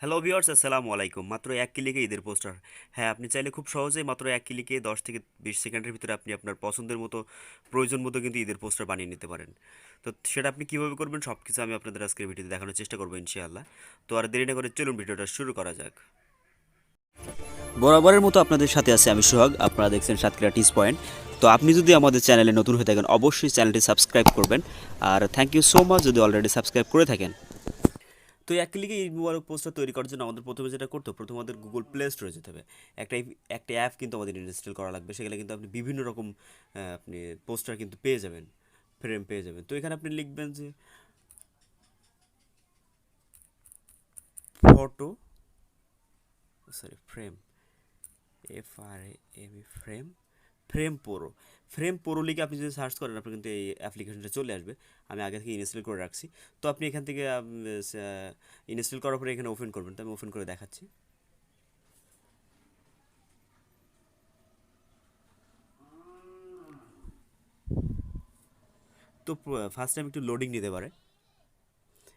Hello viewers, আসসালামু আলাইকুম। মাত্র ১ ক্লিকে ঈদের পোস্টার। হ্যাঁ, আপনি চাইলে খুব সহজেই মাত্র ১ ক্লিকে ১০ থেকে ২০ সেকেন্ডের ভিতরে আপনি আপনার পছন্দের মতো, প্রয়োজন মতো কিন্তু ঈদের পোস্টার বানিয়ে নিতে পারেন। তো সেটা আপনি কীভাবে করবেন সবকিছু আমি আপনাদের আজকের ভিডিওতে দেখানোর চেষ্টা করবো ইনশাআল্লাহ। তো আর দেরি না করে চলুন ভিডিওটা শুরু করা যাক। বরাবরের মতো আপনাদের সাথে আছে আমি সোহাগ। আপনারা দেখছেন সাতক্ষীরা টিস পয়েন্ট। তো আপনি যদি আমাদের চ্যানেলে নতুন হয়ে থাকেন অবশ্যই চ্যানেলটি সাবস্ক্রাইব করবেন। আর থ্যাংক ইউ সো মাচ যদি অলরেডি সাবস্ক্রাইব করে থাকেন। তো ১ ক্লিকে ঈদ মুবারক পোস্টার তৈরি করার জন্য আমাদের প্রথমে যেটা করতে হবে, প্রথমে আমাদের গুগল প্লে স্টোরে যেতে হবে। একটা একটা অ্যাপ কিন্তু আমাদের ইনস্টল করা লাগবে। সেখানে কিন্তু আপনি বিভিন্ন রকম আপনি পোস্টার কিন্তু পেয়ে যাবেন, ফ্রেম পেয়ে যাবেন। তো এখানে আপনি লিখবেন যে photo, sorry frame, frame, frame pro. Frame pro লিখে আপনি যদি সার্চ করেন আপনার কিন্তু এই অ্যাপ্লিকেশনটা চলে আসবে। আমি আগে থেকে ইনস্টল করে রাখছি। তো আপনি এখান থেকে ইনস্টল করার পরে এখানে ওপেন করবেন। তো আমি ওপেন করে দেখাচ্ছি। তো ফার্স্ট টাইম একটু লোডিং নিতে পারে।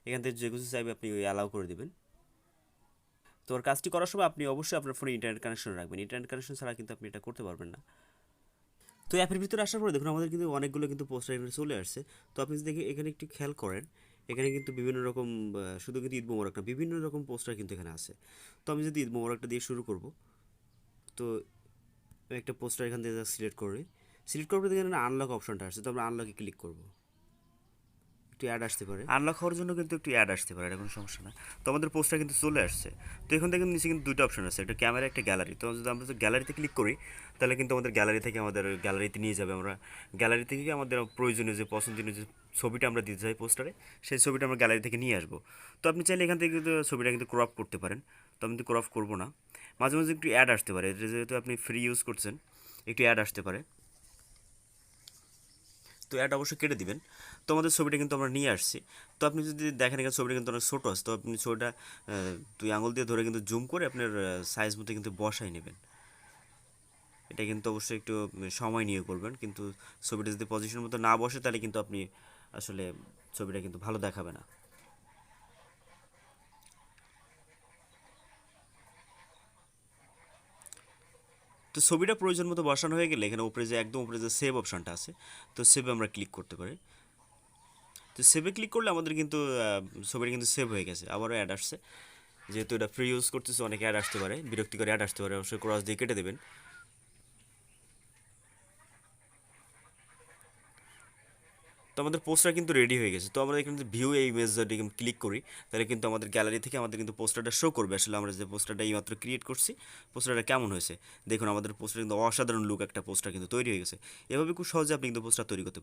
এখান থেকে যে কিছু চাইবে আপনি অ্যালাউ করে দেবেন। তো ওর কাজটি করার সময় আপনি অবশ্যই আপনার ফোনে ইন্টারনেট কানেকশন রাখবেন। ইন্টারনেট কানেকশন ছাড়া কিন্তু আপনি এটা করতে পারবেন না। তো অ্যাপের ভিতরে আসার পরে দেখুন আমাদের কিন্তু অনেকগুলো কিন্তু পোস্টার এখানে চলে আসছে। তো আপনি যদি দেখে এখানে একটু খেয়াল করেন, এখানে কিন্তু বিভিন্ন রকম শুধু কিন্তু ঈদ মোবারক না, বিভিন্ন রকম পোস্টার কিন্তু এখানে আছে। তো আমি যদি ঈদ মোবারকটা দিয়ে শুরু করব, তো আমি একটা পোস্টার এখান থেকে সিলেক্ট করি। সিলেক্ট করার পরে এখানে আনলক অপশনটা আসছে, তো আমরা আনলকে ক্লিক করব। একটু অ্যাড আসতে পারে, আনলক হওয়ার জন্য কিন্তু একটু অ্যাড আসতে পারে, এটা কোনো সমস্যা না। তো আমাদের পোস্টার কিন্তু চলে আসছে। তো এখান থেকে নিচে কিন্তু দুটো অপশন আছে, একটা ক্যামেরা, একটা গ্যালারি। তো যদি আমরা গ্যালারিতে ক্লিক করি তাহলে কিন্তু আমাদের গ্যালারি থেকে আমাদের গ্যালারিতে নিয়ে যাবে। আমরা গ্যালারি থেকে আমাদের প্রয়োজনীয় যে পছন্দনীয় যে ছবিটা আমরা দিতে চাই পোস্টারে, সেই ছবিটা আমরা গ্যালারি থেকে নিয়ে আসবো। তো আপনি চাইলে এখান থেকে কিন্তু ছবিটা কিন্তু ক্রপ করতে পারেন। তো আমি কিন্তু ক্রপ করবো না। মাঝে মাঝে একটু অ্যাড আসতে পারে, যেহেতু আপনি ফ্রি ইউজ করছেন একটু অ্যাড আসতে পারে। তো অ্যাড অবশ্যই কেটে দিবেন। তো আমাদের ছবিটা কিন্তু আমরা নিয়ে আসছি। তো আপনি যদি দেখেন এখানে ছবিটা কিন্তু অনেক ছোটো আছে, তো আপনি ছবিটা ২ আঙুল দিয়ে ধরে কিন্তু জুম করে আপনার সাইজ মতো কিন্তু বসাই নেবেন। এটা কিন্তু অবশ্যই একটু সময় নিয়ে করবেন, কিন্তু ছবিটা যদি পজিশন মতো না বসে তাহলে কিন্তু আপনি আসলে ছবিটা কিন্তু ভালো দেখাবে না। তো ছবিটা প্রয়োজন মতো বসানো হয়ে গেলে এখানে উপরে যে একদম উপরে যে সেভ অপশনটা আছে, তো সেভে আমরা ক্লিক করতে পারি। তো সেভে ক্লিক করলে আমাদের কিন্তু ছবিটা কিন্তু সেভ হয়ে গেছে। আবারও অ্যাড আসছে, যেহেতু এটা ফ্রি ইউজ করতেছে অনেক অ্যাড আসতে পারে, বিরক্তিকর অ্যাড আসতে পারে, অবশ্যই ক্রস দিয়ে কেটে দেবেন। তো আমাদের পোস্টার কিন্তু রেডি হয়ে গেছে। তো আমরা এখানে যদি ভিউ এই ইমেজ যদি ক্লিক করি তাহলে কিন্তু আমাদের গ্যালারি থেকে আমাদের কিন্তু পোস্টারটা শো করবে। আসলে আমরা যে পোস্টারটা এইমাত্র ক্রিয়েট করছি পোস্টারটা কেমন হয়েছে দেখুন। আমাদের পোস্টার কিন্তু অসাধারণ লুক একটা পোস্টার কিন্তু তৈরি হয়ে গেছে। এভাবে খুব সহজে আপনি কিন্তু পোস্টার তৈরি করতে